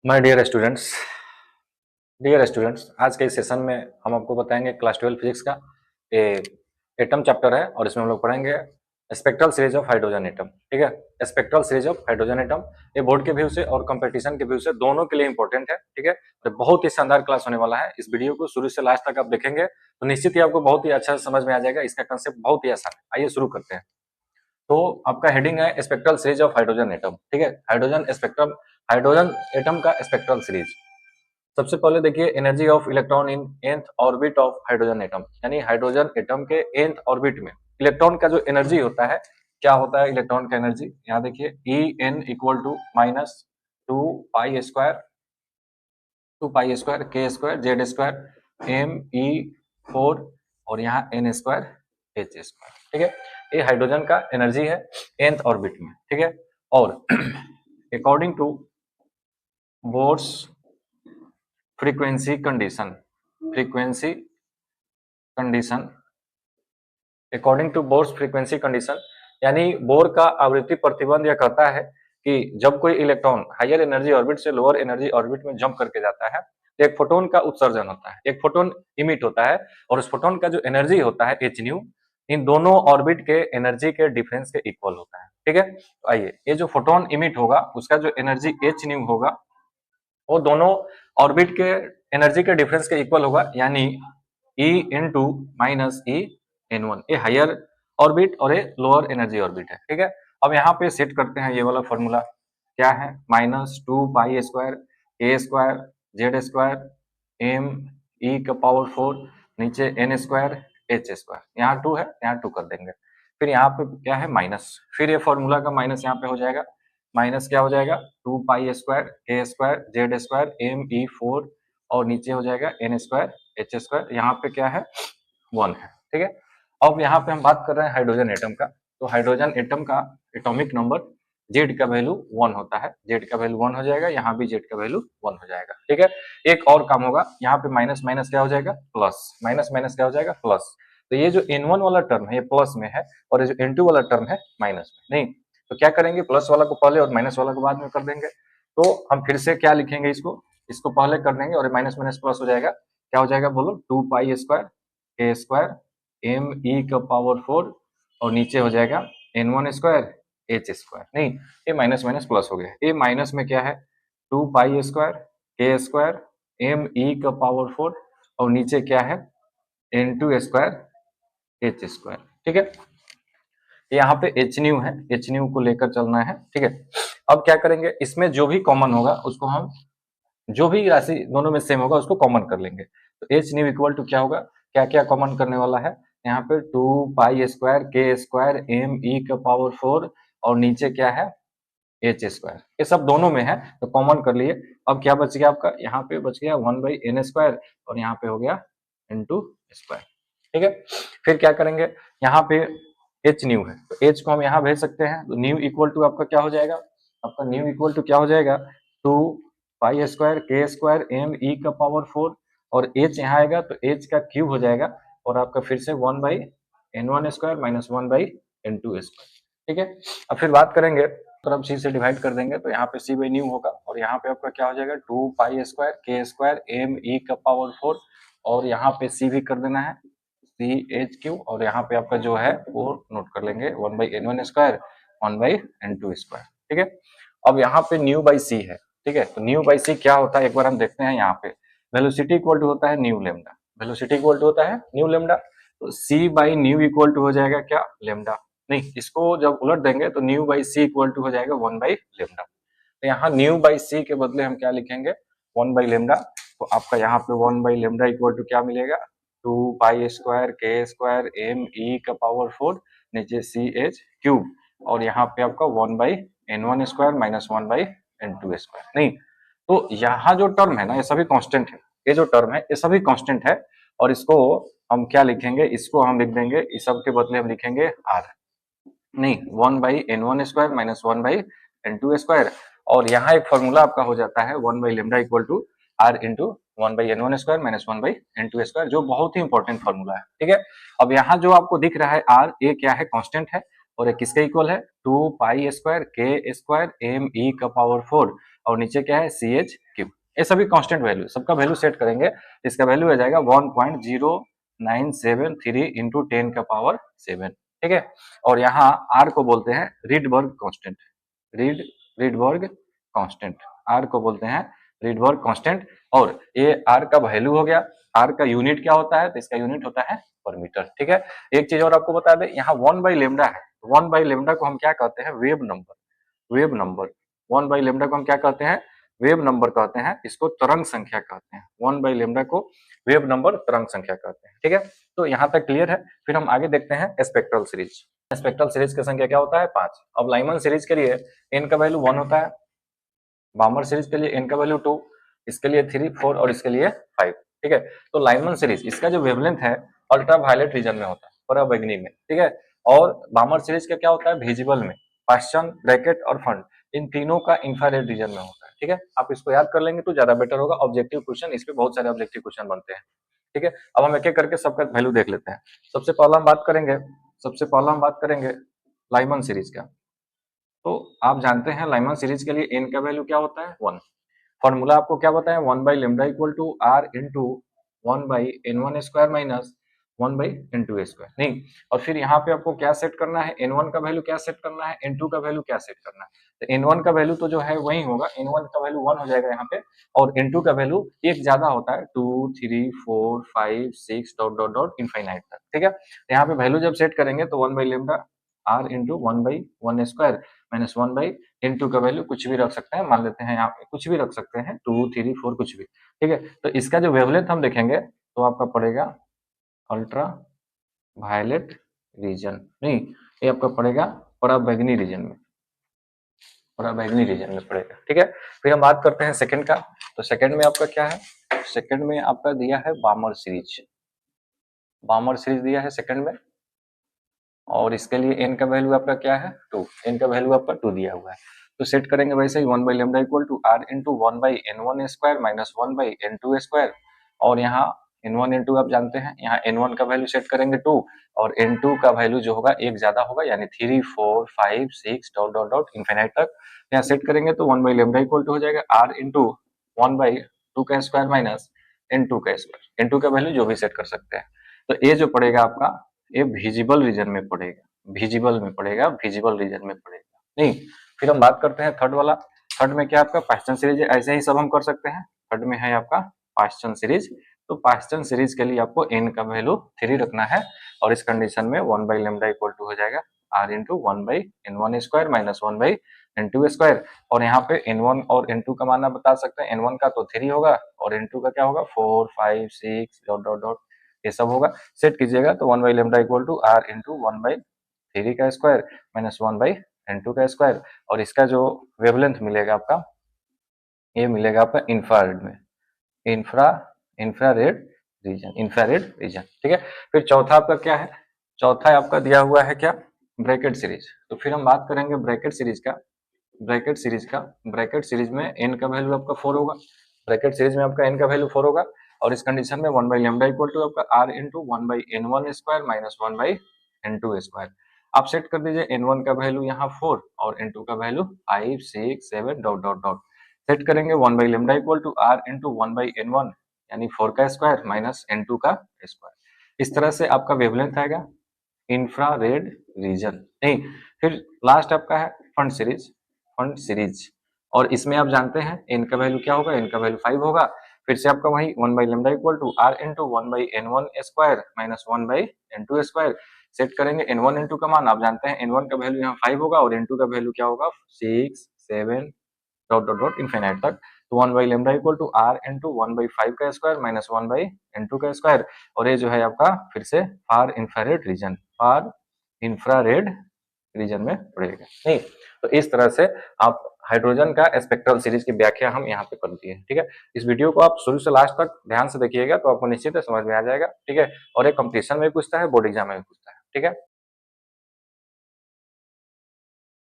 My dear students, आज के इस सेशन में हम आपको बताएंगे क्लास 12 फिजिक्स का ये एटम चैप्टर है और इसमें हम लोग पढ़ेंगे spectral series of hydrogen atom. ठीक है, spectral series of hydrogen atom ये बोर्ड के व्यू से और कंपटीशन के व्यू से दोनों के लिए इंपॉर्टेंट है। ठीक है, तो बहुत ही शानदार क्लास होने वाला है। इस वीडियो को शुरू से लास्ट तक आप देखेंगे तो निश्चित ही आपको बहुत ही अच्छा समझ में आ जाएगा। इसका कंसेप्ट बहुत ही आसान है। आइए शुरू करते हैं। तो आपका हेडिंग है spectral series of hydrogen atom. ठीक है, हाइड्रोजन एटम का स्पेक्ट्रल सीरीज। सबसे पहले देखिए energy of electron in nth orbit of hydrogen atom, यानी हाइड्रोजन एटम के nth ऑर्बिट में इलेक्ट्रॉन का जो एनर्जी होता है, क्या होता है इलेक्ट्रॉन का एनर्जी। यहाँ देखिए En equal to minus two pi square k square Z square Me4 और यहाँ n स्क्वायर h स्क्वायर। ठीक है, ये हाइड्रोजन का एनर्जी है nth ऑर्बिट में। ठीक है, और according to Bohr's frequency condition according to Bohr's frequency condition, यानी बोर का आवृत्ति प्रतिबंध यह कहता है कि जब कोई इलेक्ट्रॉन हायर एनर्जी ऑर्बिट से लोअर एनर्जी ऑर्बिट में जंप करके जाता है तो एक फोटोन का उत्सर्जन होता है, एक फोटोन इमिट होता है और उस फोटोन का जो एनर्जी होता है एच न्यू इन दोनों ऑर्बिट के एनर्जी के डिफरेंस के इक्वल होता है। ठीक है, तो आइए ये जो फोटोन इमिट होगा उसका जो एनर्जी एच न्यू होगा वो दोनों ऑर्बिट के एनर्जी के डिफरेंस के इक्वल होगा, यानी E into minus E n one. ये हायर ऑर्बिट और ये लोअर एनर्जी ऑर्बिट है। ठीक है, अब यहाँ पे सेट करते हैं ये वाला फॉर्मूला। क्या है, minus two pi square A square Z square M E का पावर 4 नीचे एन स्क्वायर एच स्क्वायर। यहाँ 2 है, यहाँ 2 कर देंगे। फिर यहाँ पे क्या है माइनस, फिर ये फॉर्मूला का माइनस यहाँ पे हो जाएगा। माइनस क्या हो जाएगा, to pi square k square Z square Me4 और नीचे हो जाएगा एन स्क्वायर एच स्क्वायर। यहाँ पे क्या है 1 है। ठीक है, अब यहाँ पे हम बात कर रहे हैं हाइड्रोजन एटम का। तो हाइड्रोजन एटम का एटॉमिक नंबर जेड का वैल्यू 1 होता है। जेड का वैल्यू 1 हो जाएगा, यहाँ भी जेड का वैल्यू 1 हो जाएगा। ठीक है, एक और काम होगा, यहाँ पे माइनस माइनस क्या हो जाएगा प्लस, माइनस माइनस क्या हो जाएगा प्लस। तो ये जो n1 वाला टर्म है ये प्लस में है और ये जो n2 वाला टर्म है माइनस में। नहीं तो क्या करेंगे, प्लस वाला को पहले और माइनस वाला को बाद में कर देंगे। तो हम फिर से क्या लिखेंगे, इसको पहले कर देंगे और माइनस माइनस प्लस हो जाएगा। क्या हो जाएगा बोलो, to pi square k square M E का पावर 4 और नीचे हो जाएगा n1 स्क्वायर एच स्क्वायर। नहीं ये माइनस माइनस प्लस हो गया। ये माइनस में क्या है, to pi square k square M E का पावर 4 और नीचे क्या है n2 स्क्वायर एच स्क्वायर। ठीक है, यहाँ पे एच न्यू है, एच न्यू को लेकर चलना है। ठीक है, अब क्या करेंगे, इसमें जो भी कॉमन होगा उसको हम, जो भी राशि दोनों में सेम होगा उसको कॉमन कर लेंगे। तो एच न्यू इक्वल टू क्या होगा, क्या क्या कॉमन करने वाला है, यहाँ पे to pi square k square M E का पावर 4 और नीचे क्या है एच स्क्वायर। ये सब दोनों में है तो कॉमन कर लिए। अब क्या बच गया आपका, यहाँ पे बच गया 1 बाई एन स्क्वायर और यहाँ पे हो गया n2 स्क्वायर। ठीक है, फिर क्या करेंगे, यहाँ पे एच न्यू है तो एच को हम यहाँ भेज सकते हैं। तो न्यू इक्वल टू आपका क्या हो जाएगा, आपका न्यू इक्वल टू क्या हो जाएगा, to pi square k square M E का पावर 4 और एच यहाँ आएगा तो एच का क्यूब हो जाएगा और आपका फिर से 1 by n1 square minus 1 by n2 square. ठीक है, अब फिर बात करेंगे तरफ सी से डिवाइड कर देंगे तो यहाँ पे सी बाई न्यू होगा और यहाँ पे आपका क्या हो जाएगा, to pi square k square M E का पावर 4 और यहाँ पे सी भी कर देना है सी एच क्यू और यहाँ पे आपका जो है वो नोट कर लेंगे 1 by n one square 1 by n2 square. ठीक है, अब यहाँ पे न्यू बाई सी है। ठीक है, तो न्यू बाई सी क्या होता है एक बार हम देखते हैं। यहाँ पे वेलोसिटी इक्वल टू होता है nu lambda, velocity equal to होता है न्यू लेमडा। तो c by nu equal to हो जाएगा क्या लेमडा, नहीं इसको जब उलट देंगे तो nu by c equal to हो जाएगा 1 बाई लेमडा। तो यहाँ न्यू बाई सी के बदले हम क्या लिखेंगे 1 बाई लेमडा। तो आपका यहाँ पे 1 बाई लेमडा इक्वल टू क्या मिलेगा, to pi square k square M E का पावर 4 नीचे सी एच क्यूब और यहाँ पे आपका 1 by n1 square minus 1 by n2 square. नहीं तो यहाँ जो टर्म है ना ये सभी कांस्टेंट है, ये जो टर्म है ये सभी कांस्टेंट है और इसको हम क्या लिखेंगे, इसको हम लिख देंगे, इस सब के बदले हम लिखेंगे r। नहीं 1 by n1 square minus 1 by n2 square और यहाँ एक फॉर्मूला आपका हो जाता है 1 by lambda equal to r into 1 by n1 square minus 1 by n2 square, जो बहुत ही इंपॉर्टेंट फॉर्मूला है। ठीक है, अब यहाँ जो आपको दिख रहा है r, ये क्या है कांस्टेंट है और ये किसके इक्वल है, 2 पाई square k square M E का पावर 4 और नीचे क्या है सी एच क्यूब। ये सभी कांस्टेंट वैल्यू, सबका वैल्यू सेट करेंगे, इसका वैल्यू आ जाएगा 1.0973 इंटू 10 का पावर 7, ठीक है। और यहाँ आर को बोलते हैं रीडबर्ग कांस्टेंट, रीडबर्ग कांस्टेंट, आर को बोलते हैं रीडबर्ग कांस्टेंट। और ये आर का वैल्यू हो गया, आर का यूनिट क्या होता है, तो इसका यूनिट होता है पर मीटर, ठीक है। एक चीज और आपको बता दें, यहाँ 1/λ है, 1/λ को हम क्या कहते हैं, वेव नंबर, वेव नंबर 1/λ को हम क्या कहते हैं, वेव नंबर कहते हैं, इसको तरंग संख्या कहते हैं, 1/λ को वेव नंबर तरंग संख्या कहते हैं, ठीक है। तो यहाँ तक क्लियर है। फिर हम आगे देखते हैं स्पेक्ट्रल सीरीज। स्पेक्ट्रल सीरीज का संख्या क्या होता है, 5। अब लाइमन सीरीज के लिए n का वैल्यू 1 होता है, बामर सीरीज के लिए n का वैल्यू 2, इसके लिए 3, 4 और इसके लिए 5, ठीक है। तो लाइमन सीरीज इसका जो वेवलेंथ है अल्ट्रा वायलेट रीजन में होता है, पराबैंगनी में, ठीक है। और बामर सीरीज का क्या होता है, विजिबल में, पास्चन, ब्रैकेट और फंड, इन तीनों का इंफ्रारेड रीजन में होता है, ठीक है। आप इसको याद कर लेंगे तो ज्यादा बेटर होगा। ऑब्जेक्टिव क्वेश्चन, इस पे बहुत सारे ऑब्जेक्टिव क्वेश्चन बनते हैं, ठीक है। अब हम एक एक करके सबका वैल्यू देख लेते हैं। सबसे पहला हम बात करेंगे लाइमन सीरीज का। तो आप जानते हैं लाइमन सीरीज के लिए n का वैल्यू क्या होता है, 1। फॉर्मूला आपको क्या बताया, 1/λ equal to r into 1/n1 square minus 1/n2 square, नहीं। और फिर यहाँ पे आपको क्या सेट करना है, n1 का वैल्यू क्या सेट करना है, n2 का वैल्यू क्या सेट करना है। तो n1 का वैल्यू तो जो है वही होगा, n1 का वैल्यू 1 हो जाएगा यहाँ पे, और n2 का वैल्यू एक ज्यादा होता है, 2, 3, 4, 5, 6 डॉट डॉट डॉट इनफाइनाइट तक, ठीक है। यहाँ पे वैल्यू जब सेट करेंगे तो 1/λ r into 1/1 square minus 1/n2 का वैल्यू कुछ भी रख सकते हैं, मान लेते हैं यहाँ पे कुछ भी रख सकते हैं, 2, 3, 4 कुछ भी, ठीक है। तो इसका जो वेवलेंथ हम देखेंगे तो आपका पड़ेगा अल्ट्रा वायलेट रीजन, नहीं, ये आपका पड़ेगा पराबैंगनी रीजन में, पराबैंगनी रीजन में पड़ेगा, ठीक है। फिर हम बात करते हैं सेकंड का। तो सेकंड में आपका क्या है, सेकंड में आपका दिया है बामर सीरीज, बामर सीरीज दिया है सेकंड में, और इसके लिए n का वैल्यू आपका क्या है, 2, n का वैल्यू आपका 2 दिया हुआ है। तो सेट करेंगे वैसे ही 1/λ equal to r into 1/n1 square minus 1/n2 square, और यहाँ n1 n2 आप जानते हैं, यहाँ n1 का वैल्यू सेट करेंगे 2 और n2 का वैल्यू जो होगा एक ज्यादा होगा, यानी 3, 4, 5, 6 डॉट डॉट डॉट इनफिनाइट तक। यहाँ सेट करेंगे तो 1/λ इक्वल टू हो जाएगा r इंटू 1/2 का स्क्वायर माइनस n2 का स्क्वायर, n2 का वैल्यू जो भी सेट कर सकते हैं। तो ये जो पड़ेगा आपका, ये विजिबल रीजन में पड़ेगा, विजिबल में पड़ेगा, विजिबल रीजन में पड़ेगा, नहीं। फिर हम बात करते हैं थर्ड वाला। थर्ड में क्या आपका पास्चन सीरीज है, ऐसे ही सब हम कर सकते हैं। थर्ड में है आपका पास्चन सीरीज। तो पास्चन सीरीज के लिए आपको n का वैल्यू 3 रखना है, और इस कंडीशन में 1/λ इक्वल टू हो जाएगा r into 1/n1 square minus 1/n2 square, और यहाँ पे n1 और n2 का मान आप बता सकते हैं, n1 का तो 3 होगा और n2 का क्या होगा 4, 5, 6 डॉट डॉट डॉट ये सब होगा। सेट कीजिएगा तो 1/λ इक्वल टू r इंटू 1/3 का स्क्वायर माइनस 1/n2 का स्क्वायर, और इसका जो वेवलेंथ मिलेगा आपका, ये मिलेगा आपका इंफ्रारेड में, इंफ्रारेड रीजन, ठीक है। फिर चौथा आपका क्या है, चौथा आपका दिया हुआ है क्या, ब्रैकेट सीरीज। तो फिर हम बात करेंगे ब्रैकेट सीरीज का, ब्रैकेट सीरीज में n का वैल्यू आपका 4 होगा, ब्रैकेट सीरीज में आपका n का वैल्यू 4 होगा, और इस कंडीशन में 1/λ इक्वल टू आपका r into 1/n1 square minus 1/n2 square. आप सेट कर दीजिए n1 का वैल्यू यहाँ 4 और n2 का value 5, 6, 7 dot dot dot. Set करेंगे 1/λ equal to r into 1/n1 यानी 4 का स्क्वायर माइनस n2 का स्क्वायर। इस तरह से आपका वेवलेंथ आएगा इंफ्रारेड रीजन, नहीं। फिर लास्ट आपका है फंड सीरीज, और इसमें आप जानते हैं n का वैल्यू क्या होगा, n का वैल्यू 5 होगा। फिर से आपका वही 1/λ equal to r into 1/n1 square minus 1/n2 square. Set करेंगे n1 n2 का मान आप जानते हैं, n1 का वैल्यू यहाँ 5 होगा और n2 का वैल्यू क्या होगा 6, 7 डॉट डॉट डॉट इनफिनाइट तक। तो 1/λ इक्वल टू r इंटू 1/5 का स्क्वायर माइनस 1/n2 का स्क्वायर, और ये जो है आपका फिर से फार इंफ्रारेड रीजन में पड़ेगा, नहीं। तो इस तरह से आप हाइड्रोजन का स्पेक्ट्रल सीरीज की व्याख्या हम यहाँ पे कर दिए, ठीक है। इस वीडियो को आप शुरू से लास्ट तक ध्यान से देखिएगा तो आपको निश्चित समझ में आ जाएगा, ठीक है। और एक कंपटीशन में पूछता है, बोर्ड एग्जाम में भी पूछता है, ठीक है।